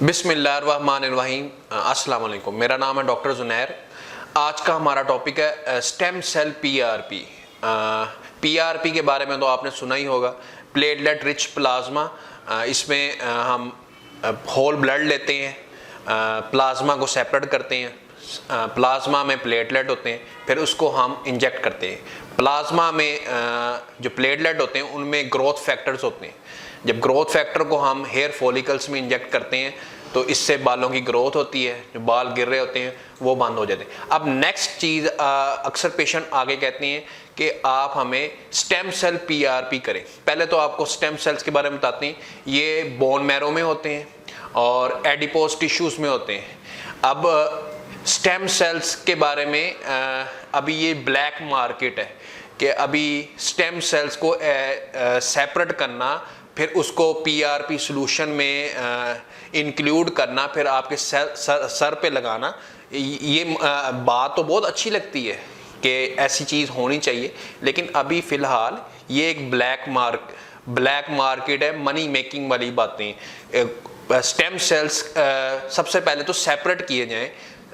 बिस्मिल्लाहिर्रहमानिर्रहीम। अस्सलाम वालेकुम। मेरा नाम है डॉक्टर ज़ुनैर। आज का हमारा टॉपिक है स्टेम सेल पीआरपी। पीआरपी के बारे में तो आपने सुना ही होगा, प्लेटलेट रिच प्लाज्मा। इसमें हम होल ब्लड लेते हैं, प्लाज्मा को सेपरेट करते हैं, प्लाज्मा में प्लेटलेट होते हैं, फिर उसको हम इंजेक्ट करते हैं। प्लाज्मा में जो प्लेटलेट होते हैं उनमें ग्रोथ फैक्टर्स होते हैं। जब ग्रोथ फैक्टर को हम हेयर फॉलिकल्स में इंजेक्ट करते हैं तो इससे बालों की ग्रोथ होती है, जो बाल गिर रहे होते हैं वो बंद हो जाते हैं। अब नेक्स्ट चीज़, अक्सर पेशेंट आगे कहते हैं कि आप हमें स्टेम सेल पीआरपी करें। पहले तो आपको स्टेम सेल्स के बारे में बताते हैं। ये बोन मैरो में होते हैं और एडिपोज टिश्यूज़ में होते हैं। अब स्टेम सेल्स के बारे में अभी ये ब्लैक मार्केट है कि अभी स्टेम सेल्स को सेपरेट करना, फिर उसको पीआरपी सॉल्यूशन में इंक्लूड करना, फिर आपके सर पे लगाना, ये बात तो बहुत अच्छी लगती है कि ऐसी चीज़ होनी चाहिए, लेकिन अभी फ़िलहाल ये एक ब्लैक मार्केट है, मनी मेकिंग वाली बातें। स्टेम सेल्स सबसे पहले तो सेपरेट किए जाएं।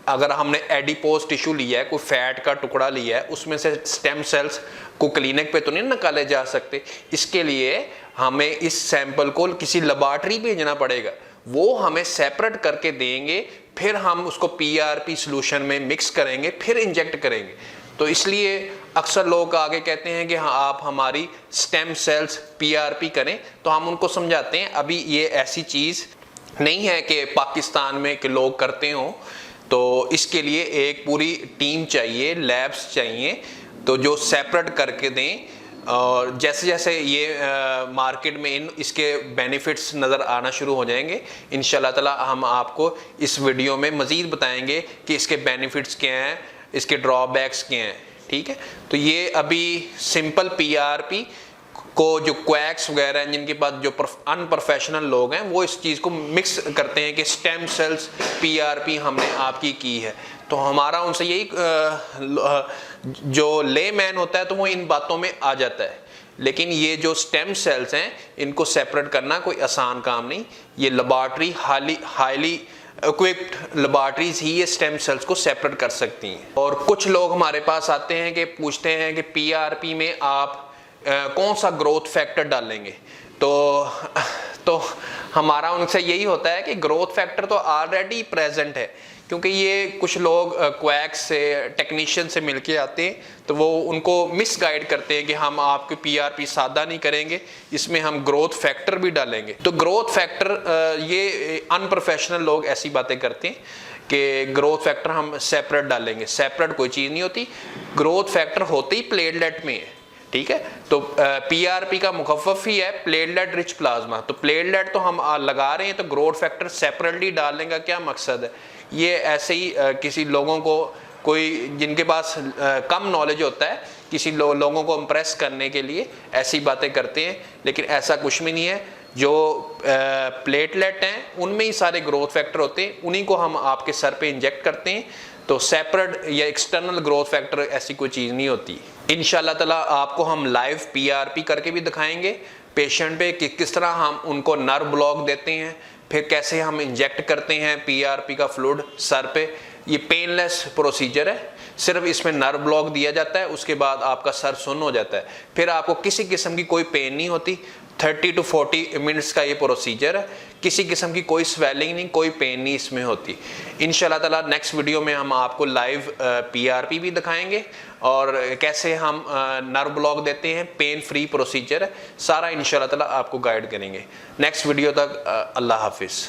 अगर हमने एडिपोज टिश्यू लिया है, कोई फैट का टुकड़ा लिया है, उसमें से स्टेम सेल्स को क्लिनिक पे तो नहीं निकाले जा सकते। इसके लिए हमें इस सैंपल को किसी लेबॉरेटरी भेजना पड़ेगा, वो हमें सेपरेट करके देंगे, फिर हम उसको पीआरपी सॉल्यूशन में मिक्स करेंगे, फिर इंजेक्ट करेंगे। तो इसलिए अक्सर लोग आगे कहते हैं कि हाँ आप हमारी स्टेम सेल्स पीआरपी करें, तो हम उनको समझाते हैं अभी ये ऐसी चीज़ नहीं है कि पाकिस्तान में के लोग करते हों। तो इसके लिए एक पूरी टीम चाहिए, लैब्स चाहिए, तो जो सेपरेट करके दें। और जैसे जैसे ये मार्केट में इसके बेनिफिट्स नज़र आना शुरू हो जाएंगे, इंशाल्लाह ताला हम आपको इस वीडियो में मज़ीद बताएंगे कि इसके बेनिफिट्स क्या हैं, इसके ड्रॉबैक्स क्या हैं। ठीक है, तो ये अभी सिंपल पीआरपी को जो क्वैक्स वगैरह हैं, जिनके पास जो अनप्रोफेशनल लोग हैं, वो इस चीज़ को मिक्स करते हैं कि स्टेम सेल्स पीआरपी हमने आपकी की है। तो हमारा उनसे यही, जो ले मैन होता है तो वो इन बातों में आ जाता है, लेकिन ये जो स्टेम सेल्स हैं इनको सेपरेट करना कोई आसान काम नहीं। ये लेबॉरेटरी हाईली इक्विप्ड लेबॉरेटरीज ही ये स्टेम सेल्स को सेपरेट कर सकती हैं। और कुछ लोग हमारे पास आते हैं कि पूछते हैं कि पीआरपी में आप कौन सा ग्रोथ फैक्टर डालेंगे। तो हमारा उनसे यही होता है कि ग्रोथ फैक्टर तो ऑलरेडी प्रेजेंट है, क्योंकि ये कुछ लोग क्वैक्स से, टेक्नीशियन से मिलके आते हैं, तो वो उनको मिसगाइड करते हैं कि हम आपकी पीआरपी सादा नहीं करेंगे, इसमें हम ग्रोथ फैक्टर भी डालेंगे। तो ग्रोथ फैक्टर, ये अनप्रोफेशनल लोग ऐसी बातें करते हैं कि ग्रोथ फैक्टर हम सेपरेट डालेंगे। सेपरेट कोई चीज़ नहीं होती, ग्रोथ फैक्टर होते ही प्लेटलेट में है। ठीक है, तो पीआरपी का मुखफ़फ़ ही है प्लेटलेट रिच प्लाज्मा। तो प्लेटलेट तो हम लगा रहे हैं, तो ग्रोथ फैक्टर सेपरेटली डालने का क्या मकसद है? ये ऐसे ही किसी लोगों को, कोई जिनके पास कम नॉलेज होता है, किसी लोगों को इम्प्रेस करने के लिए ऐसी बातें करते हैं, लेकिन ऐसा कुछ भी नहीं है। जो प्लेटलेट हैं उनमें ही सारे ग्रोथ फैक्टर होते हैं, उन्हीं को हम आपके सर पे इंजेक्ट करते हैं। तो सेपरेट या एक्सटर्नल ग्रोथ फैक्टर ऐसी कोई चीज़ नहीं होती। इंशाल्लाह ताला आपको हम लाइव पीआरपी करके भी दिखाएंगे पेशेंट पे कि किस तरह हम उनको नर्व ब्लॉक देते हैं, फिर कैसे हम इंजेक्ट करते हैं पीआरपी का फ्लूइड सर पे। ये पेनलेस प्रोसीजर है, सिर्फ इसमें नर्व ब्लॉक दिया जाता है, उसके बाद आपका सर सुन्न हो जाता है, फिर आपको किसी किस्म की कोई पेन नहीं होती। 30 to 40 मिनट्स का ये प्रोसीजर है, किसी किस्म की कोई स्वेलिंग नहीं, कोई पेन नहीं इसमें होती। इंशाल्लाह ताला नेक्स्ट वीडियो में हम आपको लाइव पीआरपी भी दिखाएंगे और कैसे हम नर्व ब्लॉक देते हैं, पेन फ्री प्रोसीजर है, सारा इंशाल्लाह ताला आपको गाइड करेंगे। नेक्स्ट वीडियो तक अल्लाह हाफिज़।